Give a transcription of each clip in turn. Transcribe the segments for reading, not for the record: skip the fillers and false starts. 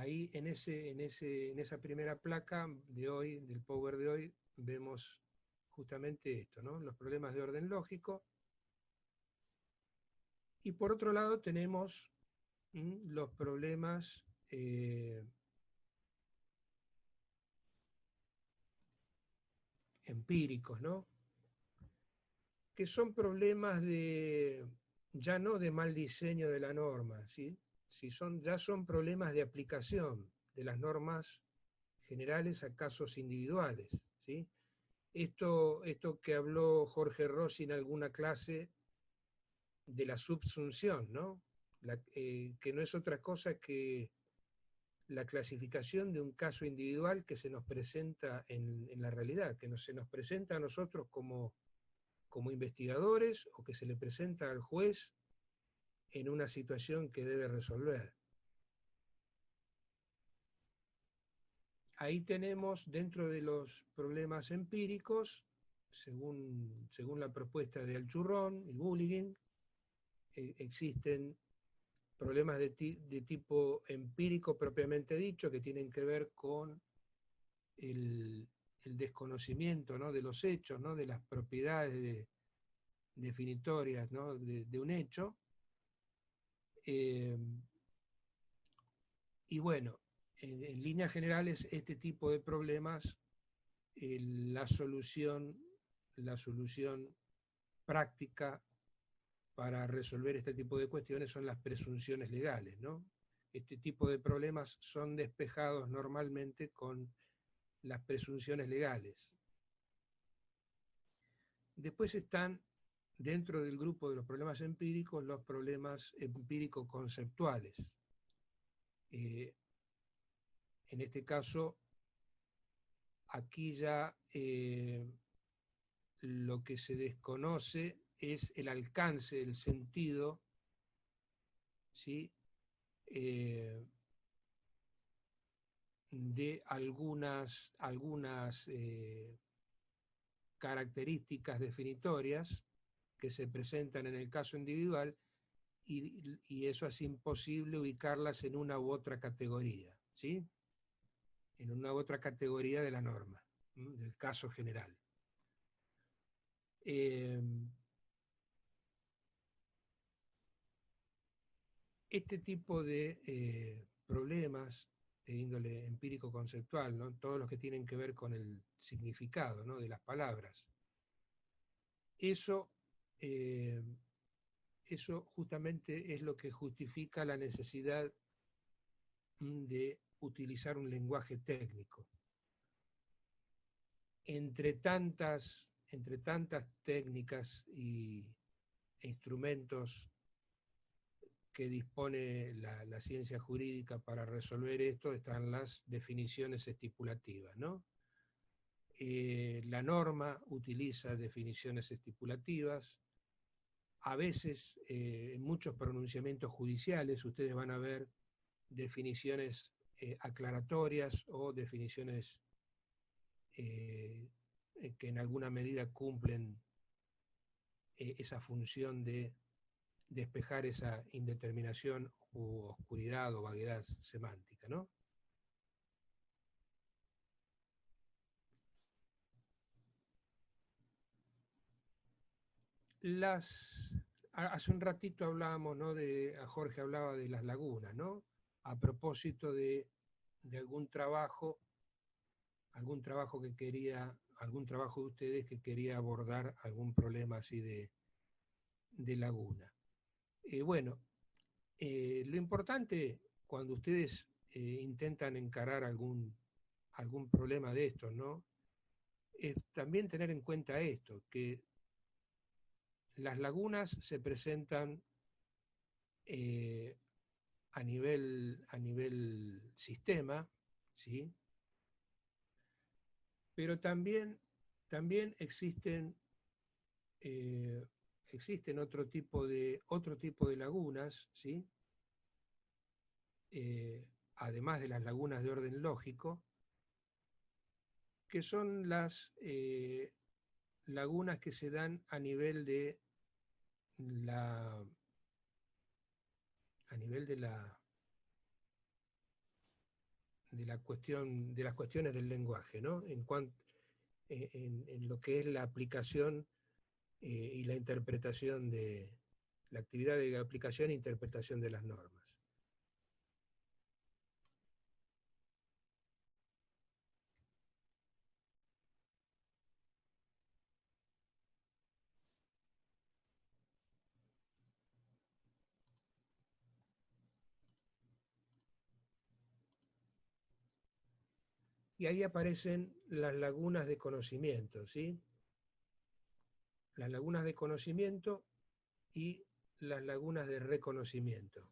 ahí en esa primera placa de hoy, del Power de hoy, vemos justamente esto, ¿no? Los problemas de orden lógico. Y por otro lado tenemos los problemas empíricos, ¿no? Que son problemas ya no de mal diseño de la norma, ¿sí? Ya son problemas de aplicación de las normas generales a casos individuales, ¿sí? Esto que habló Jorge Rossi en alguna clase de la subsunción, ¿no? Que no es otra cosa que la clasificación de un caso individual que se nos presenta en la realidad, que se nos presenta a nosotros como investigadores o que se le presenta al juez en una situación que debe resolver. Ahí tenemos dentro de los problemas empíricos, según la propuesta de Alchurrón y Bulligin, existen problemas de tipo empírico propiamente dicho, que tienen que ver con el, el desconocimiento, ¿no?, de los hechos, ¿no?, de las propiedades definitorias, ¿no?, de un hecho. Y bueno, en líneas generales, este tipo de problemas, la solución práctica para resolver este tipo de cuestiones son las presunciones legales, ¿no? Este tipo de problemas son despejados normalmente con las presunciones legales. Después están, dentro del grupo de los problemas empíricos, los problemas empírico-conceptuales. En este caso, aquí ya lo que se desconoce es el alcance, el sentido, ¿sí?, de algunas características definitorias que se presentan en el caso individual, y eso es imposible ubicarlas en una u otra categoría, ¿sí?, en una u otra categoría de la norma, del caso general. Este tipo de problemas de índole empírico-conceptual, ¿no?, todos los que tienen que ver con el significado, ¿no?, de las palabras, eso justamente es lo que justifica la necesidad de utilizar un lenguaje técnico. Entre tantas técnicas e instrumentos que dispone la ciencia jurídica para resolver esto, están las definiciones estipulativas, ¿no? La norma utiliza definiciones estipulativas. A veces, en muchos pronunciamientos judiciales, ustedes van a ver definiciones aclaratorias o definiciones que en alguna medida cumplen esa función de despejar esa indeterminación u oscuridad o vaguedad semántica, ¿no? Hace un ratito hablábamos, ¿no?, Jorge hablaba de las lagunas, ¿no?, a propósito de algún trabajo algún trabajo de ustedes que quería abordar algún problema así de laguna. Bueno, lo importante cuando ustedes intentan encarar algún problema de estos, ¿no?, es también tener en cuenta esto, que las lagunas se presentan a nivel sistema, ¿sí?, pero también existen otro tipo de lagunas, ¿sí?, además de las lagunas de orden lógico, que son las lagunas que se dan a nivel de la de las cuestiones del lenguaje, ¿no? En lo que es la aplicación y la interpretación de la actividad de aplicación e interpretación de las normas. Y ahí aparecen las lagunas de conocimiento, ¿sí? Las lagunas de conocimiento y las lagunas de reconocimiento.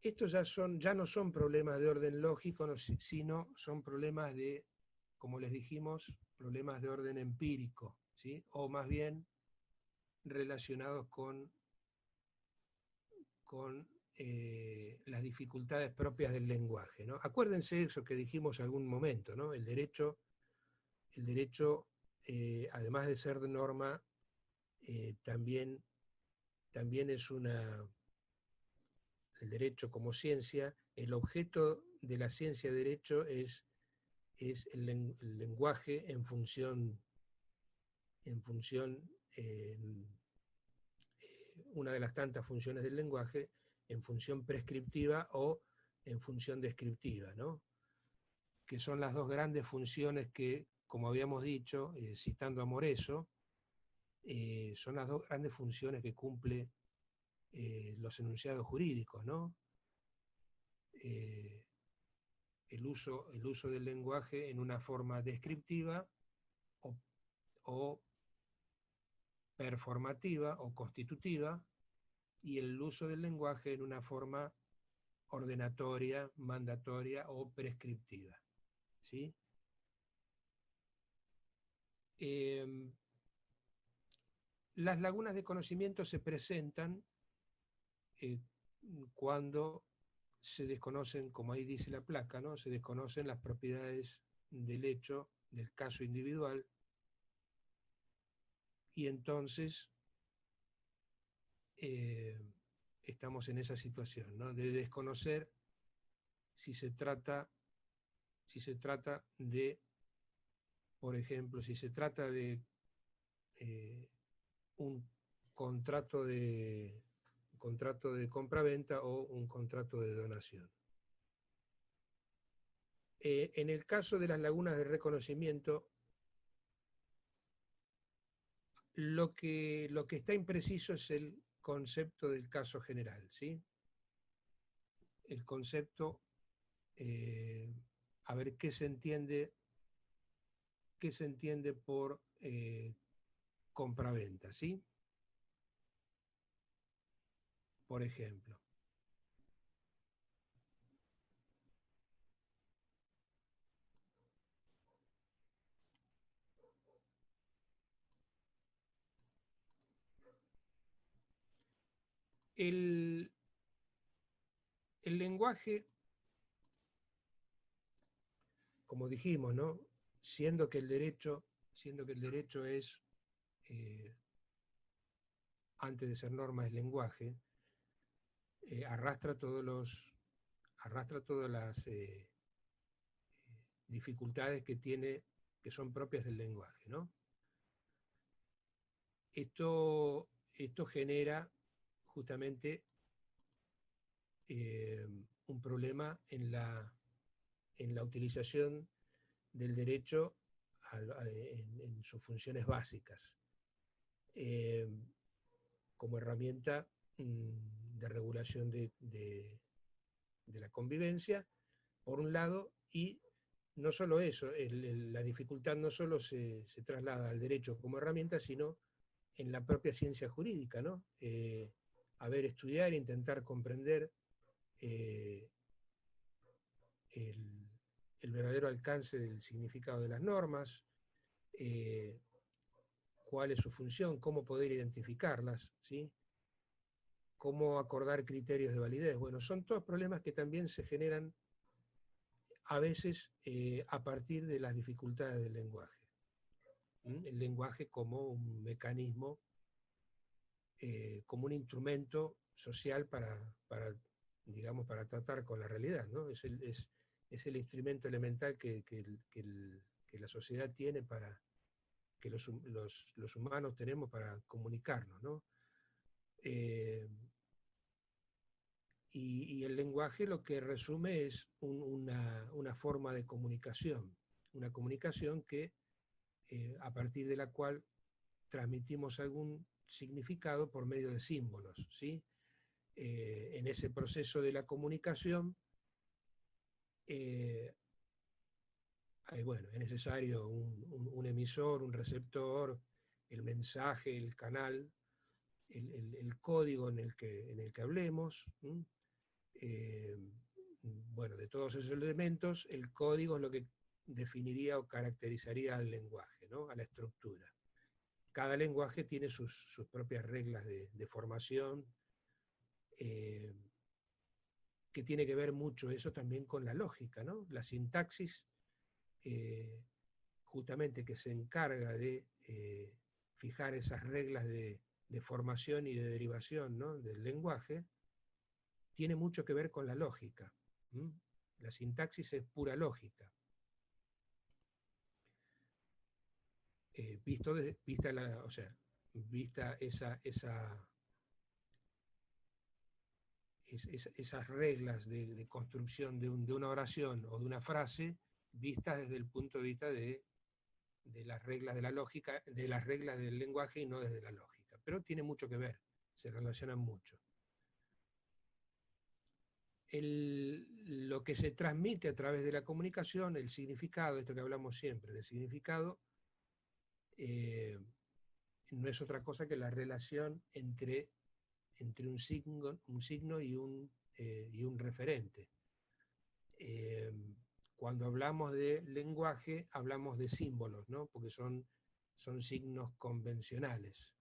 Estos ya no son problemas de orden lógico, sino son problemas de, como les dijimos, problemas de orden empírico, ¿sí? O más bien relacionados con las dificultades propias del lenguaje, ¿no? Acuérdense eso que dijimos algún momento, ¿no? El derecho además de ser de norma, también es el derecho como ciencia, el objeto de la ciencia de derecho es el lenguaje una de las tantas funciones del lenguaje, en función prescriptiva o en función descriptiva, ¿no? Que son las dos grandes funciones que, como habíamos dicho, citando a Moreso, son las dos grandes funciones que cumple los enunciados jurídicos, ¿no? Eh, el uso del lenguaje en una forma descriptiva o, o performativa o constitutiva, y el uso del lenguaje en una forma ordenatoria, mandatoria o prescriptiva, ¿sí? Las lagunas de conocimiento se presentan eh, cuando se desconocen, como ahí dice la placa, ¿no? Se desconocen las propiedades del hecho, del caso individual, y entonces estamos en esa situación, ¿no? De desconocer si se trata de, por ejemplo, si se trata de eh, un contrato de compraventa o un contrato de donación. En el caso de las lagunas de reconocimiento, lo que está impreciso es el concepto del caso general, ¿sí? El concepto, a ver qué se entiende por compraventa, ¿sí? Por ejemplo. El lenguaje, como dijimos, ¿no? Siendo que el derecho es, eh, antes de ser norma, es lenguaje, arrastra todas las dificultades que son propias del lenguaje, ¿no? Esto genera justamente un problema en la utilización del derecho en sus funciones básicas, como herramienta de regulación de la convivencia, por un lado, y no solo eso, la dificultad no solo se traslada al derecho como herramienta, sino en la propia ciencia jurídica, ¿no? A ver, estudiar, intentar comprender eh, el, el verdadero alcance del significado de las normas, eh, cuál es su función, cómo poder identificarlas, ¿sí? Cómo acordar criterios de validez. Bueno, son todos problemas que también se generan a veces a partir de las dificultades del lenguaje. El lenguaje como un mecanismo, como un instrumento social para digamos, para tratar con la realidad, ¿no? Es el instrumento elemental que la sociedad tiene para, que los humanos tenemos para comunicarnos, ¿no? Eh, y el lenguaje lo que resume es una forma de comunicación, una comunicación que, a partir de la cual transmitimos algún significado por medio de símbolos, ¿sí? En ese proceso de la comunicación, eh, bueno, es necesario un emisor, un receptor, el mensaje, el canal, el código en el que hablemos. Eh, bueno, de todos esos elementos, el código es lo que definiría o caracterizaría al lenguaje, ¿no? A la estructura. Cada lenguaje tiene sus propias reglas de formación, eh, que tiene que ver mucho eso también con la lógica, ¿no? La sintaxis, eh, justamente que se encarga de fijar esas reglas de formación y de derivación, ¿no? Del lenguaje, tiene mucho que ver con la lógica. ¿Mm? La sintaxis es pura lógica. O sea, vista esas reglas de construcción de una oración o de una frase, vistas desde el punto de vista de las reglas de la lógica, de las reglas del lenguaje y no desde la lógica. Pero tiene mucho que ver, se relacionan mucho. Lo que se transmite a través de la comunicación, el significado, esto que hablamos siempre, del significado, eh, no es otra cosa que la relación entre un signo y un referente. Cuando hablamos de lenguaje, hablamos de símbolos, ¿no? Porque son signos convencionales,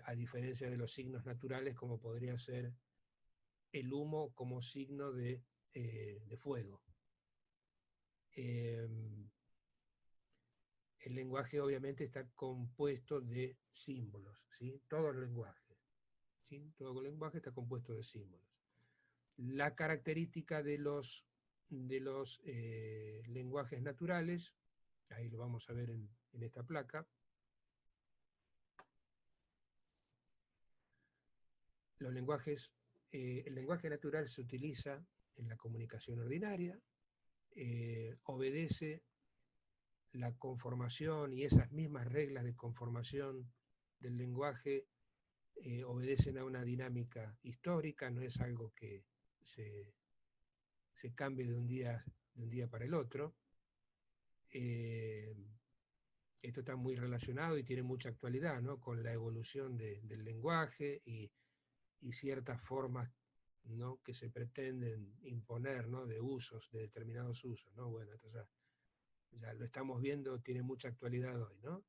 a diferencia de los signos naturales, como podría ser el humo como signo de fuego. El lenguaje obviamente está compuesto de símbolos, ¿sí? Todo el lenguaje, ¿sí? Todo el lenguaje está compuesto de símbolos. La característica de los lenguajes naturales, ahí lo vamos a ver en esta placa. Los lenguajes, el lenguaje natural se utiliza en la comunicación ordinaria, obedece la conformación y esas mismas reglas de conformación del lenguaje obedecen a una dinámica histórica, no es algo que se cambie de un día para el otro. Esto está muy relacionado y tiene mucha actualidad, ¿no? Con la evolución del lenguaje y ciertas formas, ¿no? Que se pretenden imponer, ¿no? De usos, de determinados usos, ¿no? Bueno, esto ya lo estamos viendo, tiene mucha actualidad hoy, ¿no?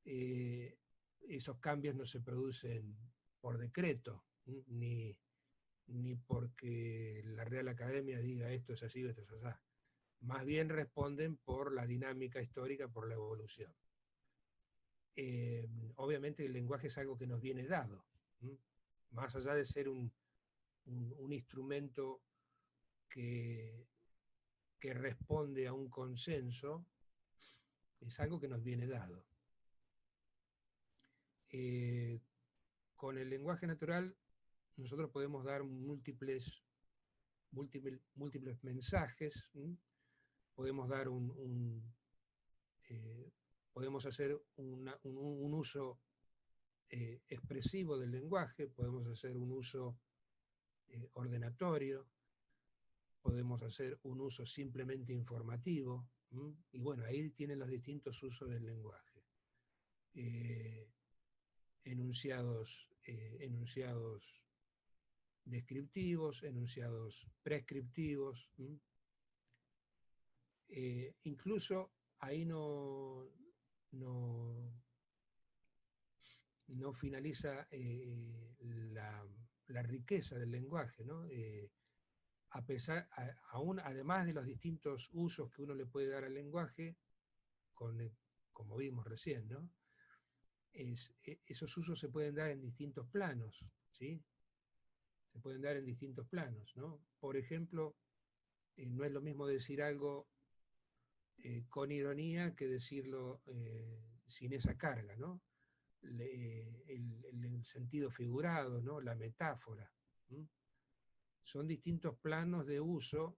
Esos cambios no se producen por decreto, ni porque la Real Academia diga esto es así o esto es así. Más bien responden por la dinámica histórica, por la evolución. Obviamente el lenguaje es algo que nos viene dado, ¿m? Más allá de ser un instrumento que, que responde a un consenso, es algo que nos viene dado. Con el lenguaje natural nosotros podemos dar múltiples mensajes, ¿m? Podemos dar podemos hacer un uso expresivo del lenguaje, podemos hacer un uso ordenatorio, podemos hacer un uso simplemente informativo, y bueno, ahí tienen los distintos usos del lenguaje. Enunciados descriptivos, enunciados prescriptivos. Incluso ahí no finaliza la riqueza del lenguaje, ¿no? Aún además de los distintos usos que uno le puede dar al lenguaje, como vimos recién, ¿no? Esos usos se pueden dar en distintos planos, ¿sí? se pueden dar en distintos planos, ¿no? Por ejemplo, no es lo mismo decir algo con ironía que decirlo sin esa carga, ¿no? El sentido figurado, ¿no? La metáfora. ¿M? Son distintos planos de uso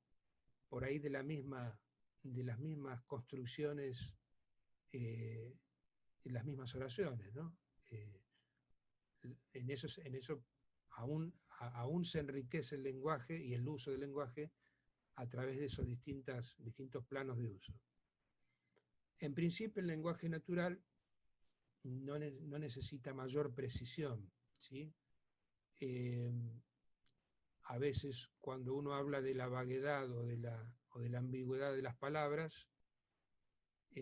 por ahí de de las mismas construcciones en las mismas oraciones, ¿no? Eh, en eso aún se enriquece el lenguaje y el uso del lenguaje a través de esos distintos planos de uso. En principio, el lenguaje natural no necesita mayor precisión, ¿sí? Eh, a veces, cuando uno habla de la vaguedad o de la ambigüedad de las palabras,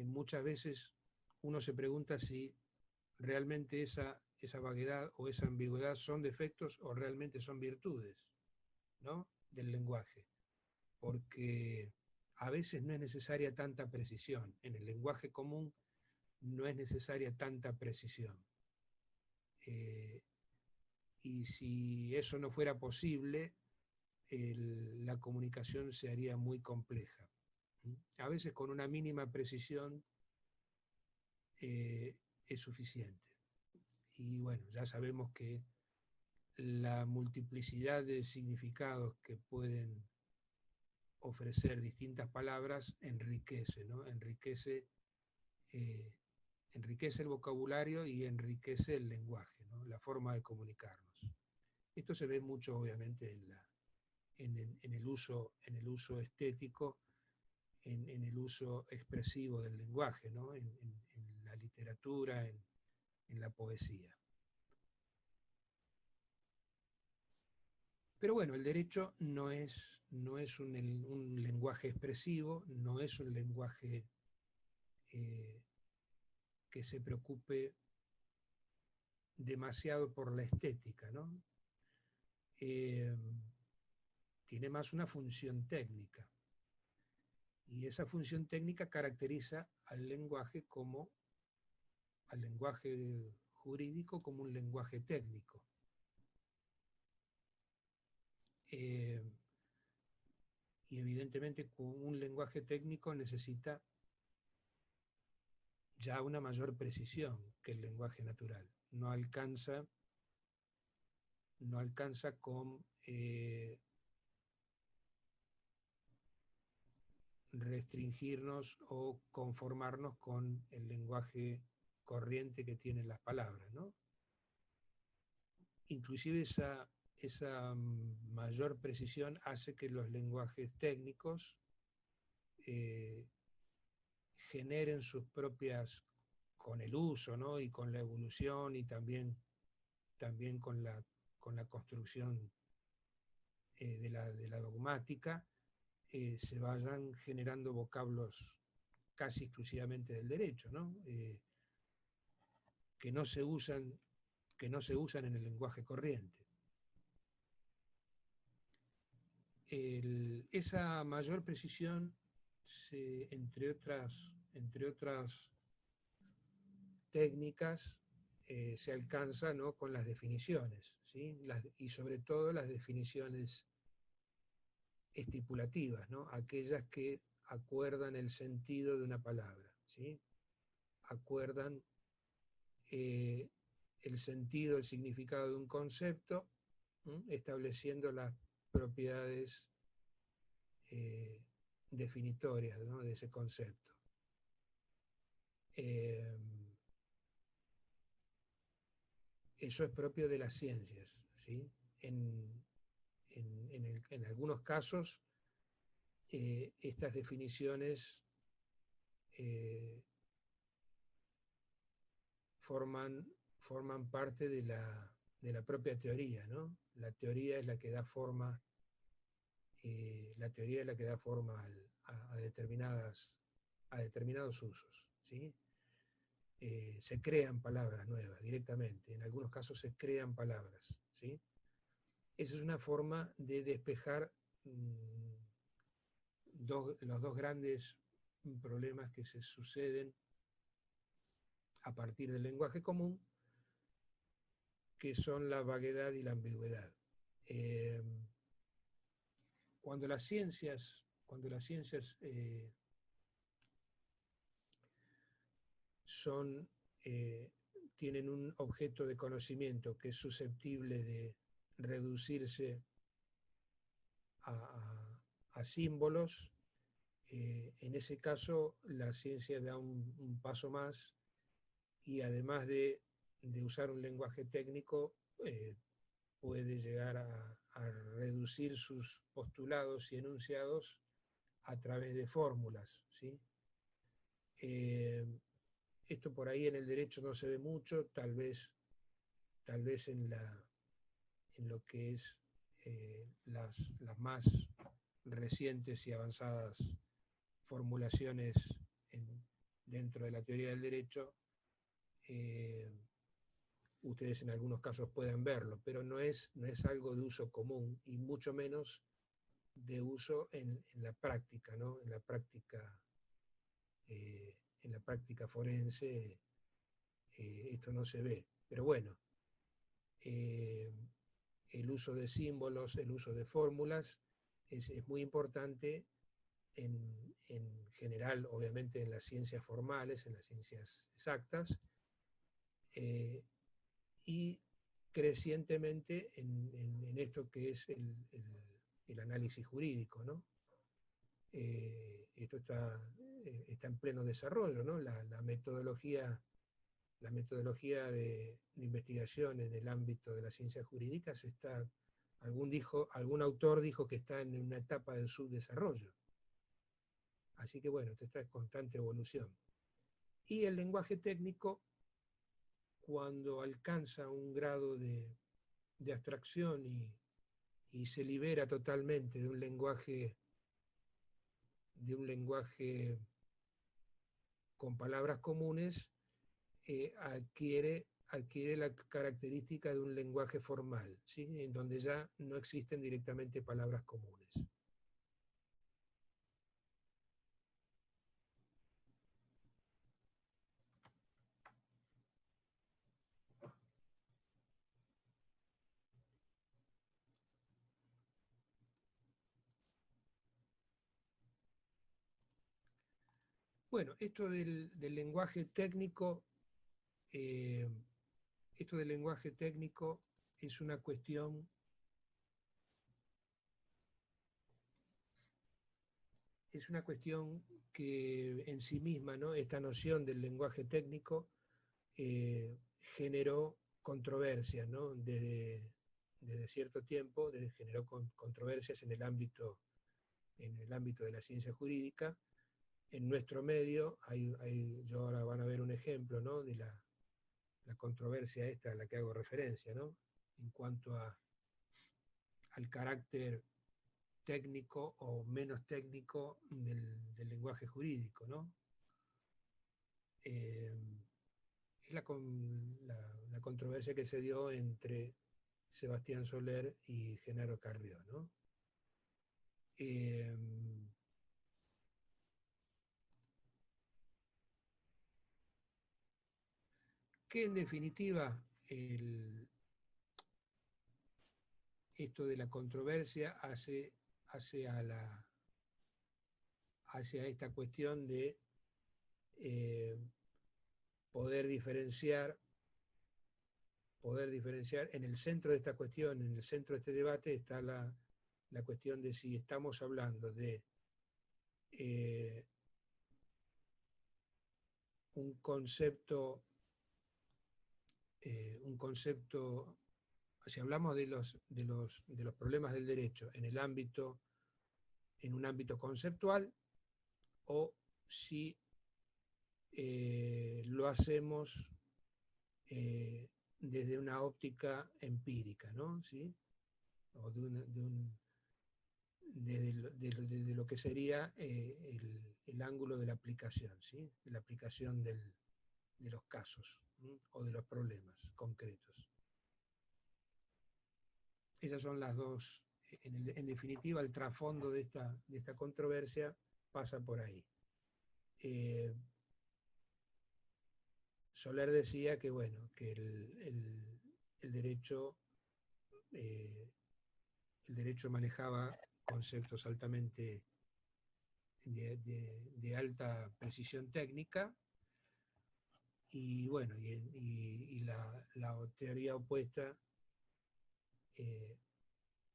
muchas veces uno se pregunta si realmente esa vaguedad o esa ambigüedad son defectos o realmente son virtudes, ¿no? Del lenguaje. Porque a veces no es necesaria tanta precisión. En el lenguaje común no es necesaria tanta precisión. Y si eso no fuera posible, la comunicación se haría muy compleja. A veces con una mínima precisión es suficiente. Y bueno, ya sabemos que la multiplicidad de significados que pueden ofrecer distintas palabras enriquece, ¿no? Enriquece el vocabulario y enriquece el lenguaje, ¿no? La forma de comunicarnos. Esto se ve mucho, obviamente, en el uso estético, en el uso expresivo del lenguaje, ¿no? En la literatura, en la poesía. Pero bueno, el derecho no es un lenguaje expresivo, no es un lenguaje eh, que se preocupe demasiado por la estética, ¿no? Eh, tiene más una función técnica. Y esa función técnica caracteriza al lenguaje jurídico como un lenguaje técnico. Y evidentemente un lenguaje técnico necesita ya una mayor precisión que el lenguaje natural. No alcanza con restringirnos o conformarnos con el lenguaje corriente que tienen las palabras, ¿no? Inclusive esa mayor precisión hace que los lenguajes técnicos generen sus propias, con el uso, ¿no? Y con la evolución y también con la construcción de la dogmática, se vayan generando vocablos casi exclusivamente del derecho, ¿no? Que no se usan, que no se usan en el lenguaje corriente. Esa mayor precisión, entre otras técnicas, se alcanza, ¿no? Con las definiciones, ¿sí? Y sobre todo las definiciones estipulativas, ¿no? Aquellas que acuerdan el sentido de una palabra, ¿sí? Acuerdan el sentido, el significado de un concepto, estableciendo las propiedades definitorias, ¿no? De ese concepto. Eso es propio de las ciencias, ¿sí? En algunos casos, estas definiciones forman parte de la propia teoría, ¿no? La teoría es la que da forma, la teoría es la que da forma a determinados usos, ¿sí? Se crean palabras nuevas directamente, en algunos casos se crean palabras, ¿sí? Esa es una forma de despejar los dos grandes problemas que se suceden a partir del lenguaje común, que son la vaguedad y la ambigüedad. Eh, cuando las ciencias son, eh, tienen un objeto de conocimiento que es susceptible de reducirse a símbolos, en ese caso la ciencia da un paso más y además de usar un lenguaje técnico, puede llegar a reducir sus postulados y enunciados a través de fórmulas, ¿sí? Eh, Esto por ahí en el derecho no se ve mucho, tal vez en lo que es las más recientes y avanzadas formulaciones dentro de la teoría del derecho, eh, ustedes en algunos casos pueden verlo, pero no es algo de uso común y mucho menos de uso en la práctica, ¿no? En la práctica forense esto no se ve. Pero bueno, eh, el uso de símbolos, el uso de fórmulas es muy importante en general, obviamente en las ciencias formales, en las ciencias exactas, eh, y crecientemente en esto que es el análisis jurídico, ¿no? Esto está en pleno desarrollo, ¿no? La metodología de investigación en el ámbito de las ciencias jurídicas está, algún autor dijo que está en una etapa del subdesarrollo. Así que bueno, esto está en constante evolución. Y el lenguaje técnico, cuando alcanza un grado de abstracción y se libera totalmente de un lenguaje con palabras comunes, adquiere la característica de un lenguaje formal, ¿sí? En donde ya no existen directamente palabras comunes. Bueno, del lenguaje técnico, eh, esto del lenguaje técnico es una cuestión que en sí misma, ¿no? Esta noción del lenguaje técnico generó controversias, ¿no? Desde cierto tiempo, generó controversias en el ámbito de la ciencia jurídica. En nuestro medio, yo ahora van a ver un ejemplo, ¿no? De la controversia esta a la que hago referencia, ¿no? En cuanto al carácter técnico o menos técnico del lenguaje jurídico, ¿no? Eh, es la controversia que se dio entre Sebastián Soler y Genaro Carrió, ¿no? Eh, que en definitiva esto de la controversia hace hacia esta cuestión de eh, poder diferenciar en el centro de esta cuestión, en el centro de este debate está la cuestión de si estamos hablando de eh, un concepto, si hablamos de los problemas del derecho en un ámbito conceptual, o si lo hacemos desde una óptica empírica, ¿no? ¿Sí? O de lo que sería el ángulo de la aplicación, ¿sí? De la aplicación de los casos, ¿sí? O de los problemas concretos. Esas son las dos, en definitiva, el trasfondo de esta controversia pasa por ahí. Soler decía que, bueno, que el derecho el derecho manejaba conceptos altamente de alta precisión técnica, y bueno, y la teoría opuesta,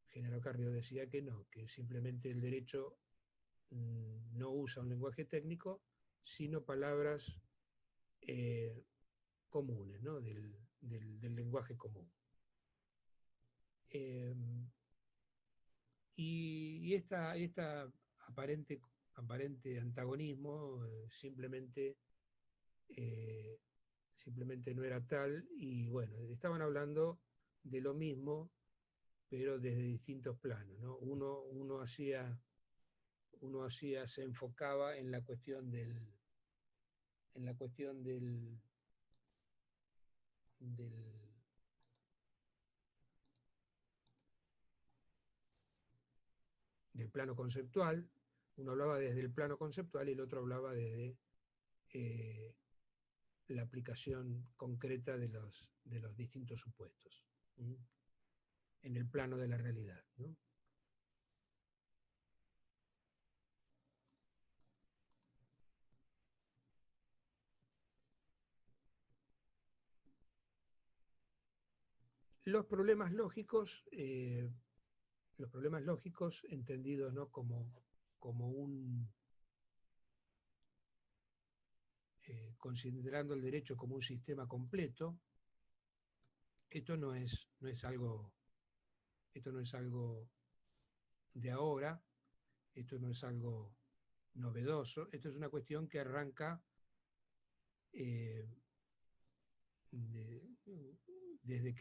Genaro Carrió decía que no, que simplemente el derecho no usa un lenguaje técnico, sino palabras comunes, ¿no? Del lenguaje común. Eh, y esta aparente antagonismo eh, simplemente no era tal, y bueno, estaban hablando de lo mismo, pero desde distintos planos, ¿no? Se enfocaba en la cuestión del, del plano conceptual. Uno hablaba desde el plano conceptual y el otro hablaba desde eh, la aplicación concreta de los distintos supuestos, ¿sí? En el plano de la realidad, ¿no? Los problemas lógicos, entendidos, ¿no? como considerando el derecho como un sistema completo. Esto esto no es algo de ahora, esto no es algo novedoso, esto es una cuestión que arranca eh, de- desde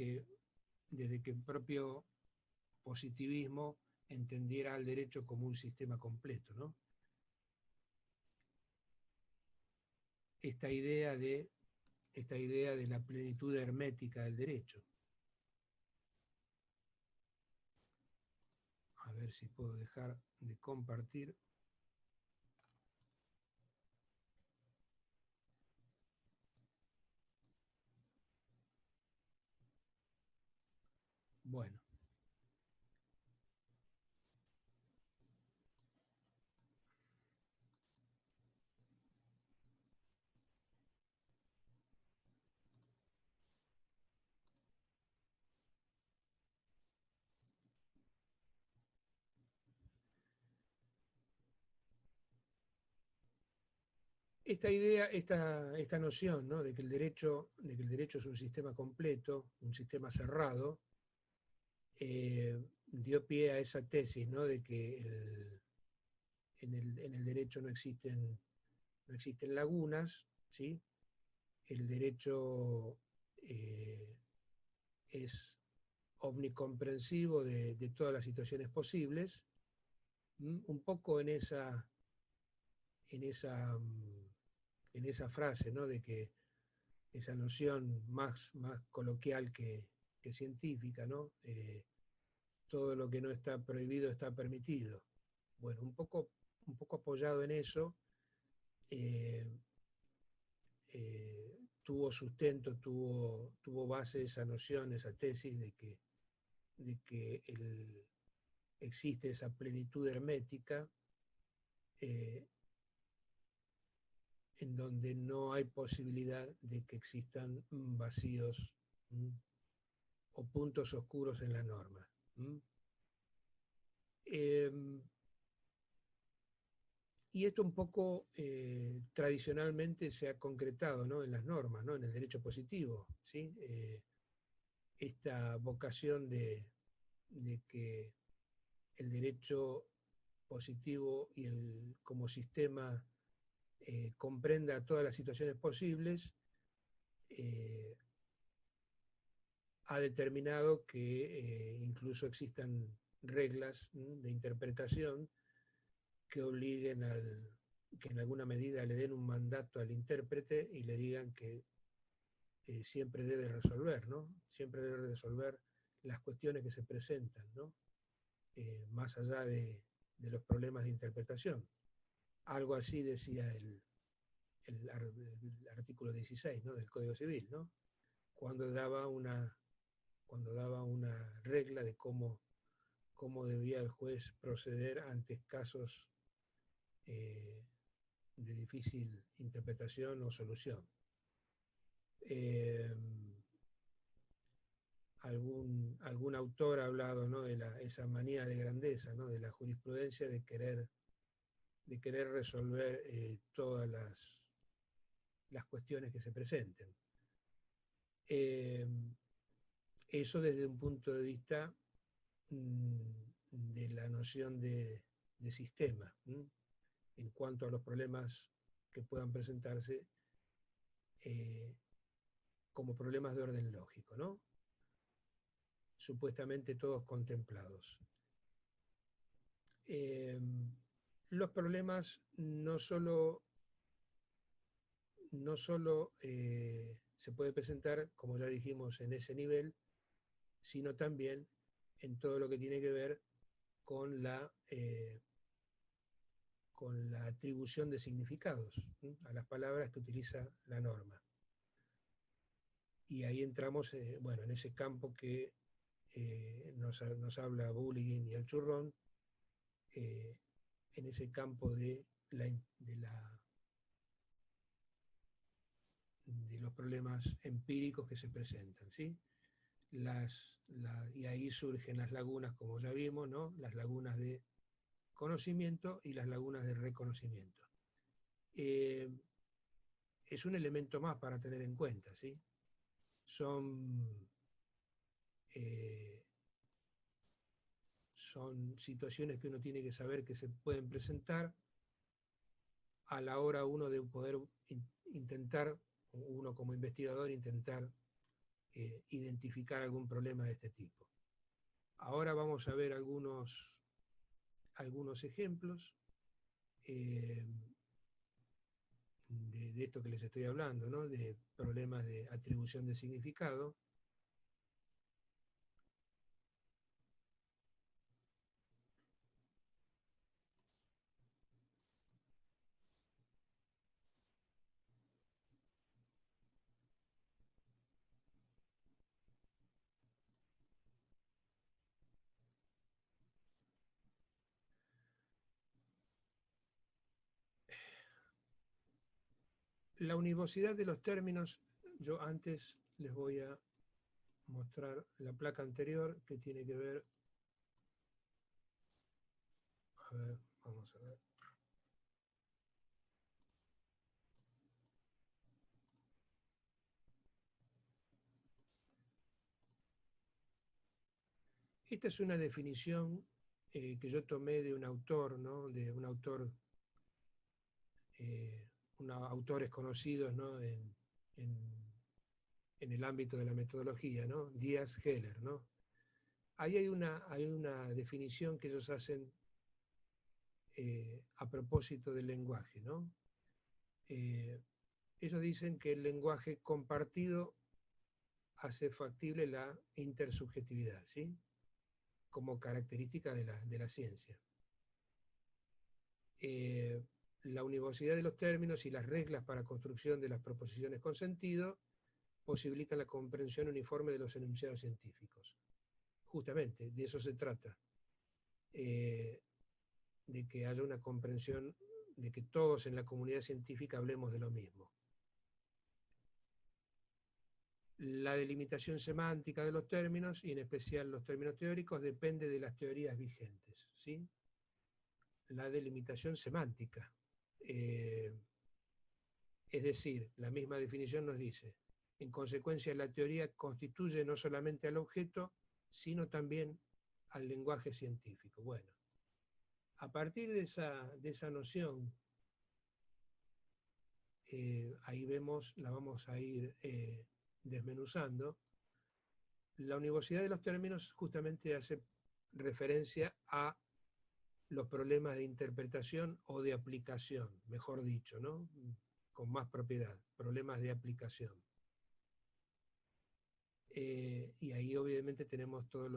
que el propio positivismo entendiera al derecho como un sistema completo, ¿no? Esta idea de, esta idea de la plenitud hermética del derecho. A ver si puedo dejar de compartir. Bueno, esta noción, ¿no? De que el derecho es un sistema completo, un sistema cerrado, dio pie a esa tesis, ¿no? De que en el derecho no existen lagunas, ¿sí? El derecho eh, es omnicomprensivo de todas las situaciones posibles, un poco en esa, en esa frase, ¿no? De que esa noción más coloquial que científica, ¿no? Todo lo que no está prohibido está permitido. Bueno, un poco apoyado en eso, eh, tuvo sustento, tuvo base esa noción, esa tesis de que existe esa plenitud hermética, eh, en donde no hay posibilidad de que existan vacíos, o puntos oscuros en la norma. Eh, y esto un poco tradicionalmente se ha concretado, ¿no? En las normas, ¿no? En el derecho positivo, ¿sí? Esta vocación de que el derecho positivo como sistema comprenda todas las situaciones posibles, eh, ha determinado que incluso existan reglas de interpretación que obliguen que en alguna medida le den un mandato al intérprete y le digan que siempre debe resolver, ¿no? Siempre debe resolver las cuestiones que se presentan, ¿no? Más allá de los problemas de interpretación. Algo así decía el artículo 16, ¿no? Del Código Civil, ¿no? Cuando daba una, cuando daba una regla de cómo debía el juez proceder ante casos de difícil interpretación o solución. Eh, algún autor ha hablado, ¿no?, de esa manía de grandeza, ¿no?, de la jurisprudencia de querer resolver todas las cuestiones que se presenten. Eso desde un punto de vista de la noción de sistema, en cuanto a los problemas que puedan presentarse como problemas de orden lógico, ¿no? Supuestamente todos contemplados. Los problemas no solo se puede presentar, como ya dijimos, en ese nivel, sino también en todo lo que tiene que ver con la atribución de significados a las palabras que utiliza la norma. Y ahí entramos bueno, en ese campo que nos habla Bulligan y el Churrón, en ese campo de los problemas empíricos que se presentan, ¿sí? Y ahí surgen las lagunas, como ya vimos, ¿no? Las lagunas de conocimiento y las lagunas de reconocimiento. Es un elemento más para tener en cuenta, ¿sí? Son situaciones que uno tiene que saber que se pueden presentar a la hora uno de poder intentar, uno como investigador, intentar identificar algún problema de este tipo. Ahora vamos a ver algunos ejemplos de esto que les estoy hablando, ¿no?, de problemas de atribución de significado. La univocidad de los términos, yo antes les voy a mostrar la placa anterior que tiene que ver, a ver, vamos a ver. Esta es una definición que yo tomé de un autor, ¿no?, de un autor, autores conocidos, ¿no?, en el ámbito de la metodología, ¿no?, Diaz-Heller, ¿no? Ahí hay una definición que ellos hacen a propósito del lenguaje, ¿no? Ellos dicen que el lenguaje compartido hace factible la intersubjetividad, ¿sí?, como característica de la ciencia. La univocidad de los términos y las reglas para construcción de las proposiciones con sentido posibilitan la comprensión uniforme de los enunciados científicos. Justamente, de eso se trata, de que haya una comprensión, de que todos en la comunidad científica hablemos de lo mismo. La delimitación semántica de los términos, y en especial los términos teóricos, depende de las teorías vigentes, ¿sí? La delimitación semántica. Es decir, la misma definición nos dice, en consecuencia la teoría constituye no solamente al objeto, sino también al lenguaje científico. Bueno, a partir de esa noción, ahí vemos, la vamos a ir desmenuzando. La univocidad de los términos justamente hace referencia a los problemas de interpretación o de aplicación, mejor dicho, ¿no?, con más propiedad, problemas de aplicación. Y ahí obviamente tenemos todas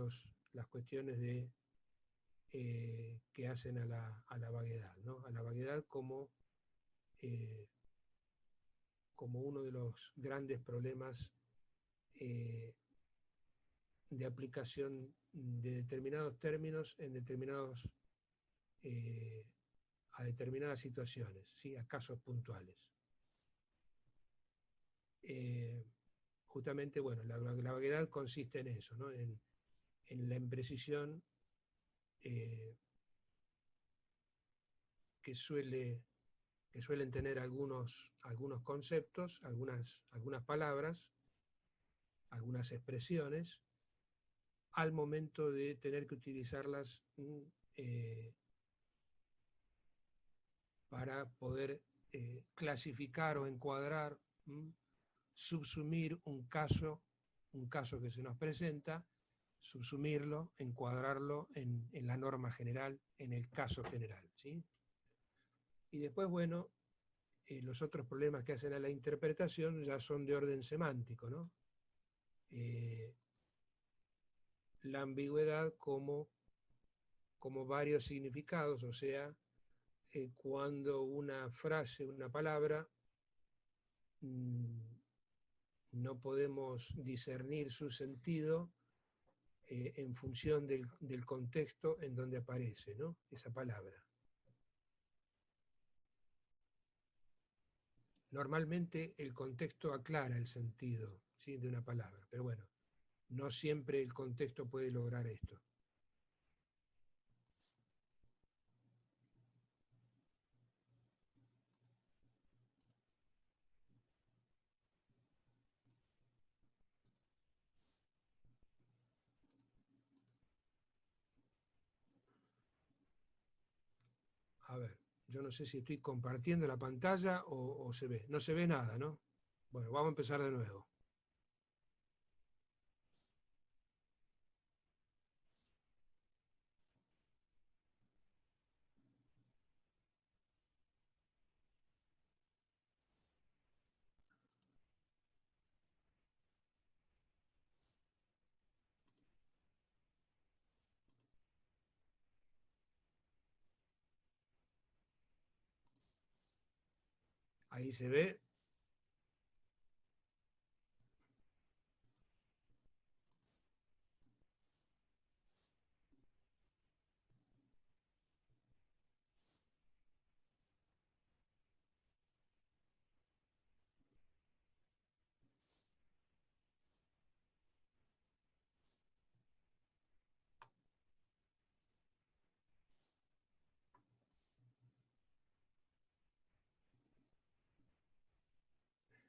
las cuestiones que hacen a la vaguedad, ¿no?, a la vaguedad como uno de los grandes problemas de aplicación de determinados términos en a determinadas situaciones, ¿sí? A casos puntuales. Justamente, bueno, la vaguedad consiste en eso, ¿no? En la imprecisión que suelen tener algunos conceptos, algunas palabras, algunas expresiones, al momento de tener que utilizarlas para poder clasificar o encuadrar, subsumir un caso que se nos presenta, subsumirlo, encuadrarlo en la norma general, en el caso general, ¿sí? Y después, bueno, los otros problemas que hacen a la interpretación ya son de orden semántico, ¿no? La ambigüedad como varios significados, o sea, cuando una frase, una palabra, no podemos discernir su sentido en función del contexto en donde aparece, ¿no? Esa palabra. Normalmente el contexto aclara el sentido, ¿sí?, de una palabra, pero bueno, no siempre el contexto puede lograr esto. A ver, yo no sé si estoy compartiendo la pantalla o se ve. No se ve nada, ¿no? Bueno, vamos a empezar de nuevo. Ahí se ve.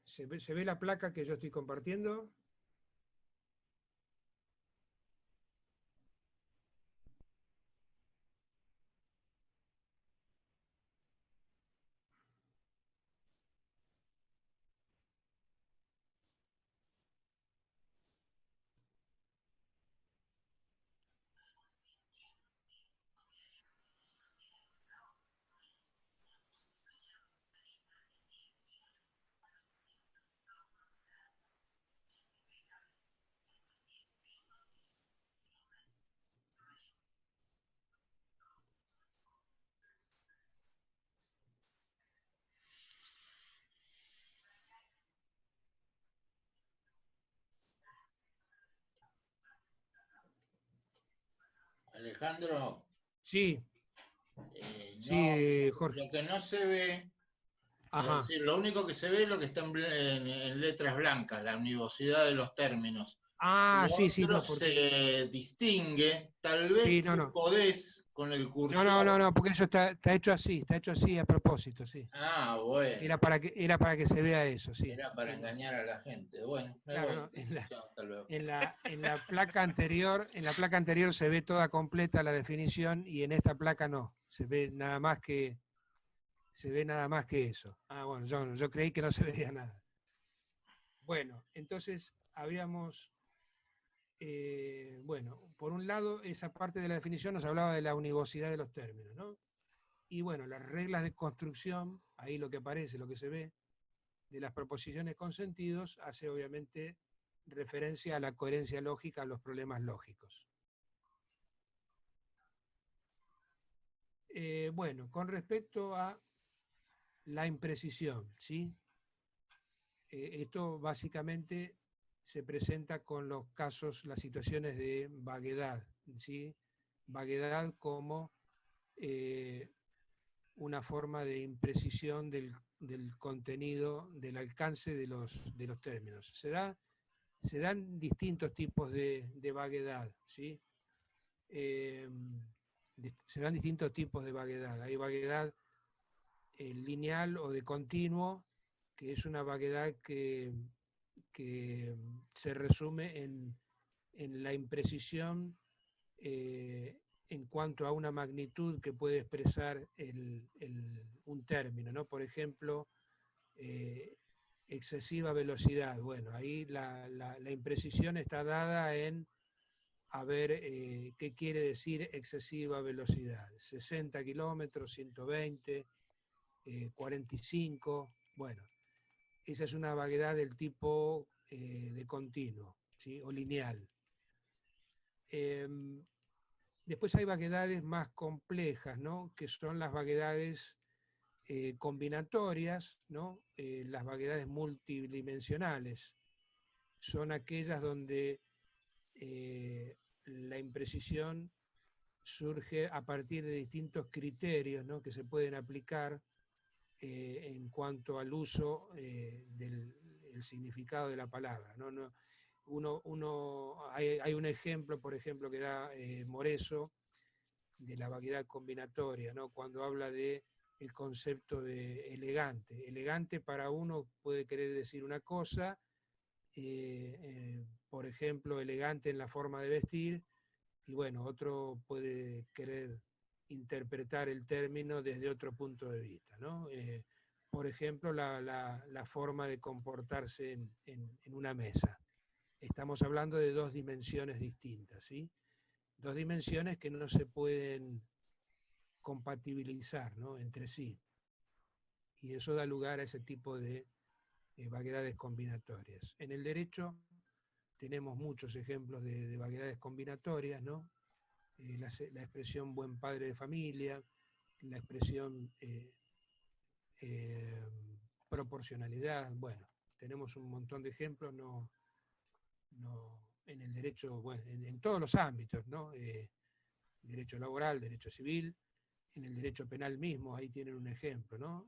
¿Se ve la placa que yo estoy compartiendo? Alejandro, Sí, sí, no, Jorge. lo que no se ve, es Ajá. decir, lo único que se ve es lo que está en letras blancas, la univocidad de los términos. Ah, Lo sí, sí, otro no, porque... se distingue, tal Sí, vez no, si no. podés con el No, no, no, cursor. no, porque eso está hecho así a propósito, sí. Ah, bueno, Era para que se vea eso, sí. era para Sí, no. engañar a la gente. Bueno, me Claro, voy no. entonces, chao, hasta luego. En la placa anterior se ve toda completa la definición y en esta placa no. Se ve nada más que eso. Ah, bueno, yo creí que no se veía nada. Bueno, entonces habíamos, bueno, por un lado, esa parte de la definición nos hablaba de la univocidad de los términos, ¿no? Y bueno, las reglas de construcción, ahí lo que aparece, lo que se ve, de las proposiciones con sentidos, hace obviamente referencia a la coherencia lógica, a los problemas lógicos. Bueno, con respecto a la imprecisión, ¿sí? Esto básicamente se presenta con los casos, las situaciones de vaguedad, ¿sí? Vaguedad como una forma de imprecisión del contenido, del alcance de los términos. Se dan distintos tipos de vaguedad, ¿sí? Se dan distintos tipos de vaguedad. Hay vaguedad lineal o de continuo, que es una vaguedad que se resume en la imprecisión en cuanto a una magnitud que puede expresar un término, ¿no? Por ejemplo, excesiva velocidad. Bueno, ahí la imprecisión está dada en a ver qué quiere decir excesiva velocidad. 60 kilómetros, 120, 45, bueno, esa es una vaguedad del tipo de continuo, ¿sí? O lineal. Después hay vaguedades más complejas, ¿no? Que son las vaguedades combinatorias, ¿no? Las vaguedades multidimensionales. Son aquellas donde la imprecisión surge a partir de distintos criterios, ¿no? Que se pueden aplicar en cuanto al uso del significado de la palabra, ¿no? Hay un ejemplo, por ejemplo, que da Moreso, de la vaguedad combinatoria, ¿no? Cuando habla de el concepto de elegante. Elegante para uno puede querer decir una cosa, por ejemplo, elegante en la forma de vestir, y bueno, otro puede querer interpretar el término desde otro punto de vista, ¿no? Por ejemplo, la forma de comportarse en una mesa. Estamos hablando de dos dimensiones distintas, ¿sí? Dos dimensiones que no se pueden compatibilizar, ¿no? Entre sí. Y eso da lugar a ese tipo de vaguedades combinatorias. En el derecho tenemos muchos ejemplos de vaguedades combinatorias, ¿no? La expresión buen padre de familia, la expresión proporcionalidad, bueno, tenemos un montón de ejemplos, en el derecho, bueno, en todos los ámbitos, ¿no? Derecho laboral, derecho civil, en el derecho penal mismo, ahí tienen un ejemplo, ¿no?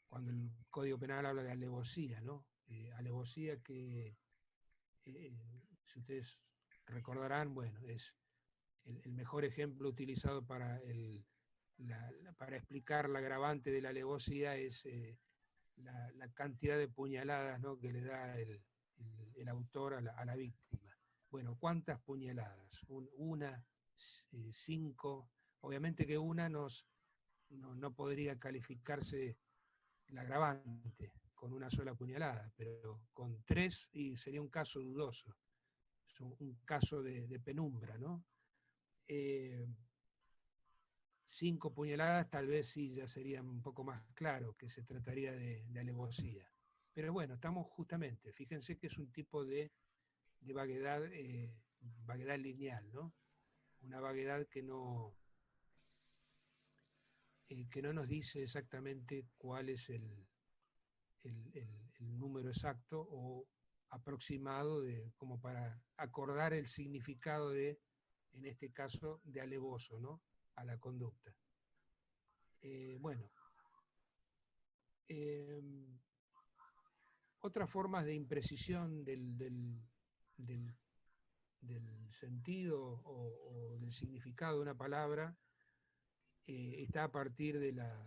Cuando el Código Penal habla de alevosía, ¿no? Alevosía que, si ustedes recordarán, bueno, es el mejor ejemplo utilizado para explicar la agravante de la alevosía es la cantidad de puñaladas, ¿no? Que le da el autor a la víctima. Bueno, ¿cuántas puñaladas? Una, 5. Obviamente que una no podría calificarse el agravante con una sola puñalada, pero con 3 y sería un caso dudoso, es un caso de penumbra, ¿no? 5 puñaladas tal vez sí ya sería un poco más claro que se trataría de alevosía. Pero bueno, estamos justamente, fíjense que es un tipo de vaguedad, vaguedad lineal, ¿no? Una vaguedad que no nos dice exactamente cuál es el número exacto o aproximado como para acordar el significado de, en este caso, de alevoso, ¿no? A la conducta. Bueno, otras formas de imprecisión del sentido o del significado de una palabra está a partir de la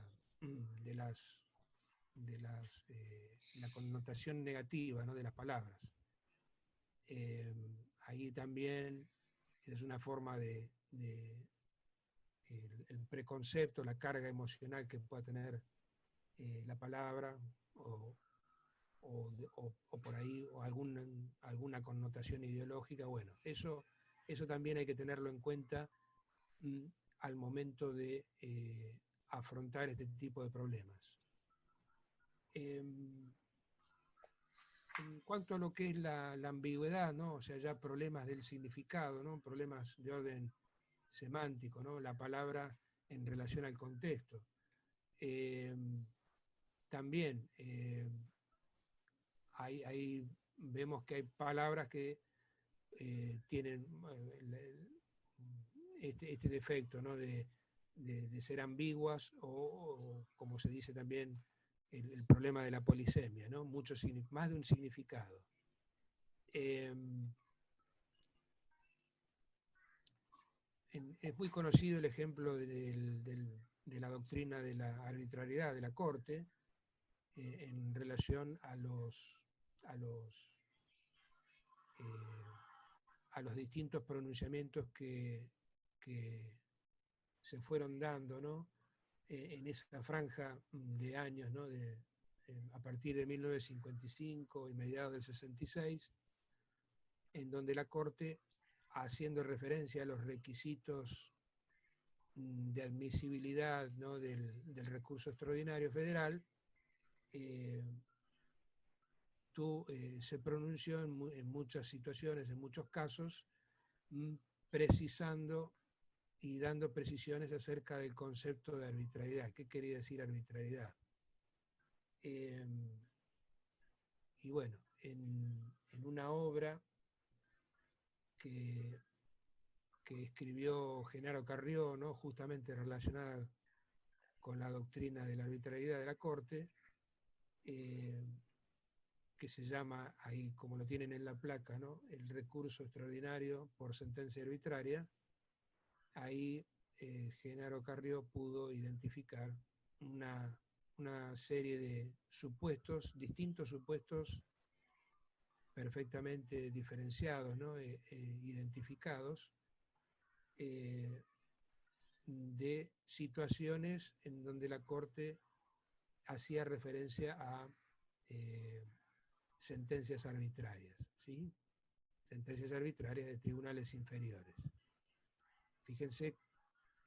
connotación negativa, ¿no? De las palabras. Ahí también es una forma de el preconcepto, la carga emocional que pueda tener la palabra o por ahí o alguna connotación ideológica. Bueno, eso también hay que tenerlo en cuenta al momento de afrontar este tipo de problemas. En cuanto a lo que es la ambigüedad, ¿no? O sea, ya problemas del significado, ¿no? Problemas de orden semántico, ¿no? La palabra en relación al contexto. También ahí vemos que hay palabras que tienen este defecto, ¿no? de ser ambiguas o, como se dice también, el problema de la polisemia, ¿no? Más de un significado. Es muy conocido el ejemplo de la doctrina de la arbitrariedad de la Corte en relación a los distintos pronunciamientos que se fueron dando, ¿no? En esa franja de años, ¿no? A partir de 1955 y mediados del 66, en donde la Corte, haciendo referencia a los requisitos de admisibilidad, ¿no? del recurso extraordinario federal, se pronunció en muchas situaciones, en muchos casos, precisando y dando precisiones acerca del concepto de arbitrariedad. ¿Qué quería decir arbitrariedad? Y bueno, en una obra que escribió Genaro Carrió, ¿no? Justamente relacionada con la doctrina de la arbitrariedad de la Corte, que se llama, ahí como lo tienen en la placa, ¿no? El recurso extraordinario por sentencia arbitraria. Ahí Genaro Carrió pudo identificar una serie de supuestos, distintos supuestos perfectamente diferenciados, ¿no? Identificados, de situaciones en donde la Corte hacía referencia a sentencias arbitrarias, ¿sí? Sentencias arbitrarias de tribunales inferiores. Fíjense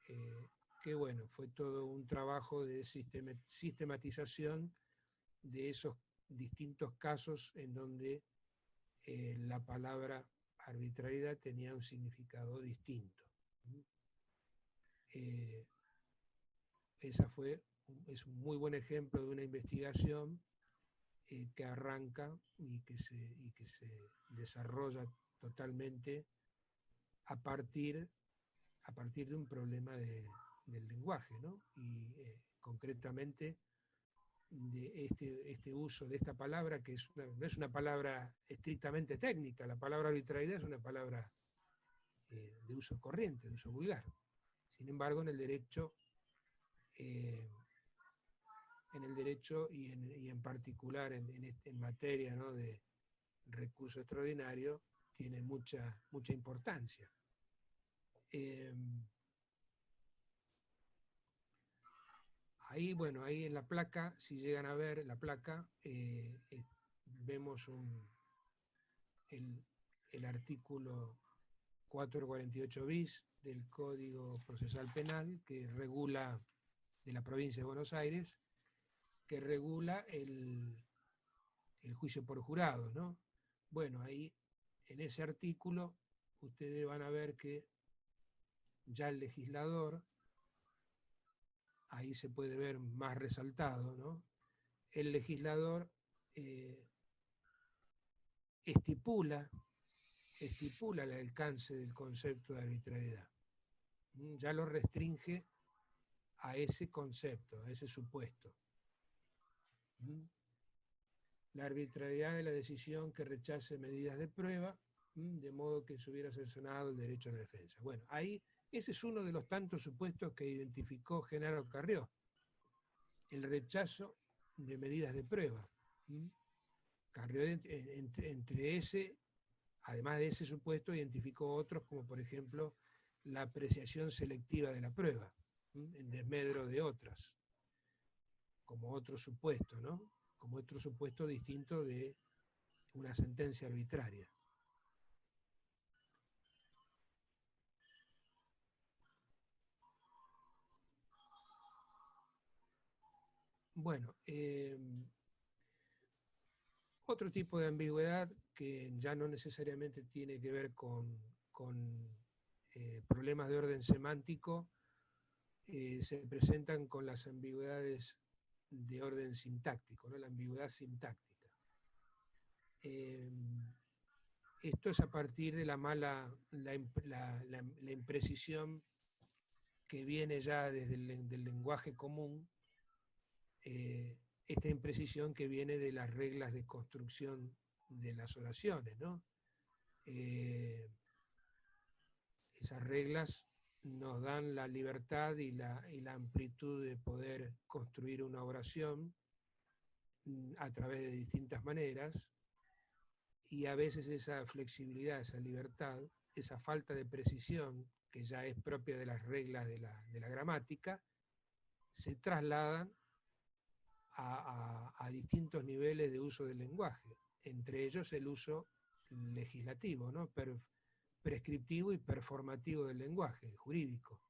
que bueno, fue todo un trabajo de sistematización de esos distintos casos en donde la palabra arbitrariedad tenía un significado distinto. Es un muy buen ejemplo de una investigación que arranca y que se desarrolla totalmente a partir de un problema del lenguaje, ¿no? Y concretamente de este uso de esta palabra, que no es una palabra estrictamente técnica. La palabra arbitrariedad es una palabra de uso corriente, de uso vulgar. Sin embargo, en el derecho y en particular en materia, ¿no? de recurso extraordinario, tiene mucha importancia. Ahí, bueno, ahí en la placa, si llegan a ver la placa, vemos el artículo 448 bis del Código Procesal Penal, que regula, de la provincia de Buenos Aires, que regula el juicio por jurados, ¿no? Bueno, ahí en ese artículo ustedes van a ver que ya el legislador, ahí se puede ver más resaltado, ¿no? El legislador estipula el alcance del concepto de arbitrariedad. Ya lo restringe a ese concepto, a ese supuesto. La arbitrariedad de la decisión que rechace medidas de prueba, de modo que se hubiera cercenado el derecho a la defensa. Bueno, ahí ese es uno de los tantos supuestos que identificó Genaro Carrió, el rechazo de medidas de prueba. Carrió, entre ese, además de ese supuesto, identificó otros, como por ejemplo la apreciación selectiva de la prueba, en desmedro de otras, como otro supuesto, ¿no? Como otro supuesto distinto de una sentencia arbitraria. Bueno, otro tipo de ambigüedad que ya no necesariamente tiene que ver con problemas de orden semántico, se presentan con las ambigüedades de orden sintáctico, ¿no? La ambigüedad sintáctica. Eh, Esto es a partir de la imprecisión que viene ya desde del lenguaje común, eh, esta imprecisión que viene de las reglas de construcción de las oraciones, ¿no? Esas reglas nos dan la libertad y la amplitud de poder construir una oración a través de distintas maneras, y a veces esa flexibilidad, esa libertad, esa falta de precisión que ya es propia de las reglas de la gramática, se trasladan a distintos niveles de uso del lenguaje, entre ellos el uso legislativo, ¿no? Prescriptivo y performativo del lenguaje jurídico.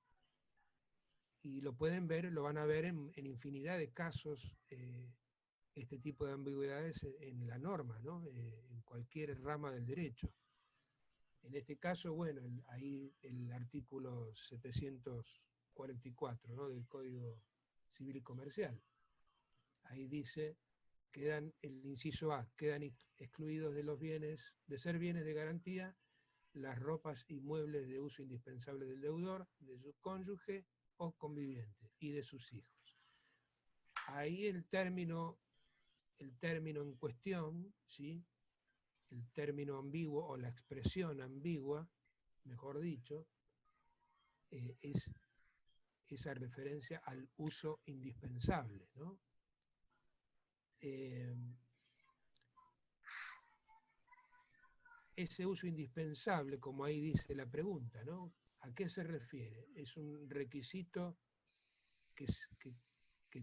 Y lo pueden ver, lo van a ver en infinidad de casos, este tipo de ambigüedades en la norma, ¿no? En cualquier rama del derecho. En este caso, bueno, ahí el artículo 744, ¿no? Del Código Civil y Comercial. Ahí dice, el inciso A, quedan excluidos de los bienes, de ser bienes de garantía, las ropas y muebles de uso indispensable del deudor, de su cónyuge o conviviente y de sus hijos. Ahí el término en cuestión, ¿sí? El término ambiguo o la expresión ambigua, mejor dicho, es esa referencia al uso indispensable, ¿no? Ese uso indispensable, como ahí dice la pregunta, ¿no? ¿A qué se refiere? ¿Es un requisito que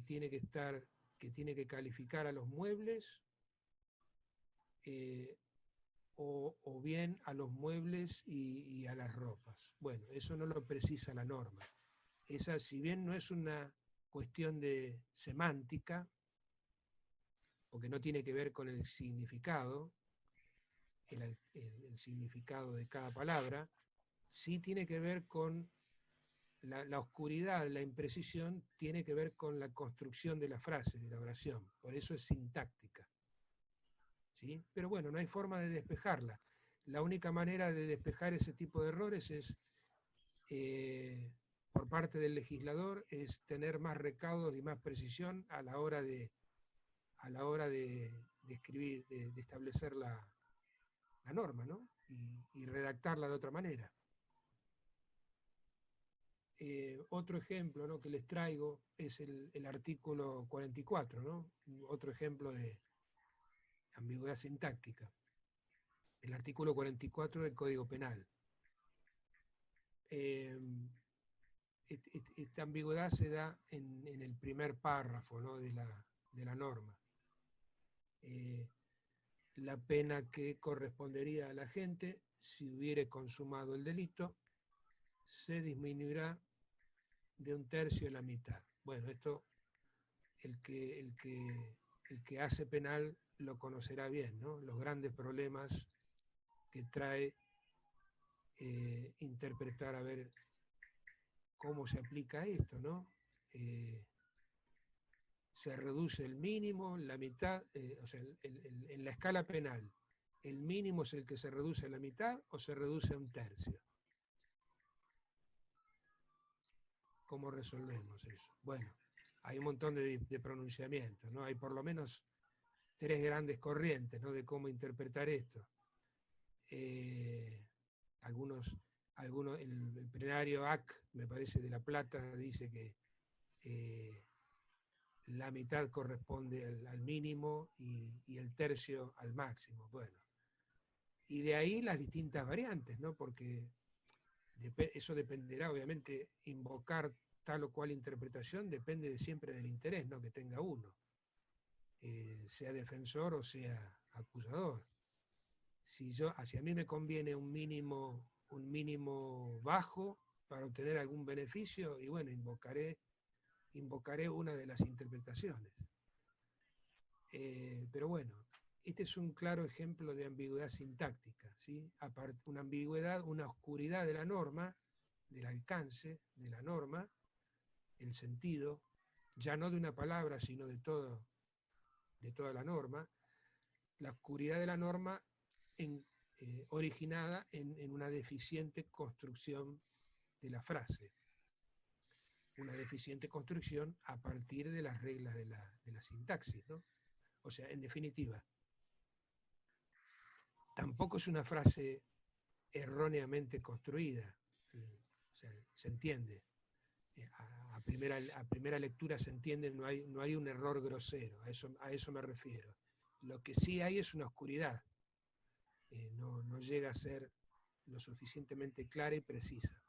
tiene que estar, que tiene que calificar a los muebles, o bien a los muebles y a las ropas? Bueno, eso no lo precisa la norma. Esa, si bien no es una cuestión de semántica, porque no tiene que ver con el significado, el significado de cada palabra, sí tiene que ver con la oscuridad, la imprecisión, tiene que ver con la construcción de la frase, de la oración. Por eso es sintáctica. ¿Sí? Pero bueno, no hay forma de despejarla. La única manera de despejar ese tipo de errores es, por parte del legislador, es tener más recaudos y más precisión a la hora de escribir, de establecer la norma, ¿no? Y redactarla de otra manera. Otro ejemplo, ¿no?, que les traigo es el artículo 44, ¿no? Otro ejemplo de ambigüedad sintáctica. El artículo 44 del Código Penal. Esta ambigüedad se da en el primer párrafo, ¿no?, de la norma. La pena que correspondería a la gente si hubiere consumado el delito se disminuirá de 1/3 a la mitad. Bueno, esto el que hace penal lo conocerá bien, ¿no? Los grandes problemas que trae interpretar, a ver cómo se aplica esto, ¿no? Se reduce el mínimo, la mitad, o sea, en la escala penal, ¿el mínimo es el que se reduce a la mitad o se reduce a 1/3? ¿Cómo resolvemos eso? Bueno, hay un montón de pronunciamientos, ¿no? Hay por lo menos 3 grandes corrientes, ¿no?, de cómo interpretar esto. El plenario AC, me parece, de La Plata, dice que la mitad corresponde al mínimo y el tercio al máximo. Bueno, y de ahí las distintas variantes, ¿no? Porque eso dependerá, obviamente, invocar tal o cual interpretación depende siempre del interés, ¿no?, que tenga uno, sea defensor o sea acusador. Si a mí me conviene un mínimo bajo para obtener algún beneficio, y bueno, invocaré una de las interpretaciones. Pero bueno, este es un claro ejemplo de ambigüedad sintáctica, ¿sí? Una ambigüedad, una oscuridad de la norma, del alcance de la norma, el sentido, ya no de una palabra, sino de toda la norma, la oscuridad de la norma originada en una deficiente construcción de la frase, una deficiente construcción a partir de las reglas de la sintaxis, ¿no? O sea, en definitiva, tampoco es una frase erróneamente construida, o sea, se entiende. A primera lectura se entiende, no hay un error grosero, a eso me refiero. Lo que sí hay es una oscuridad, no llega a ser lo suficientemente clara y precisa.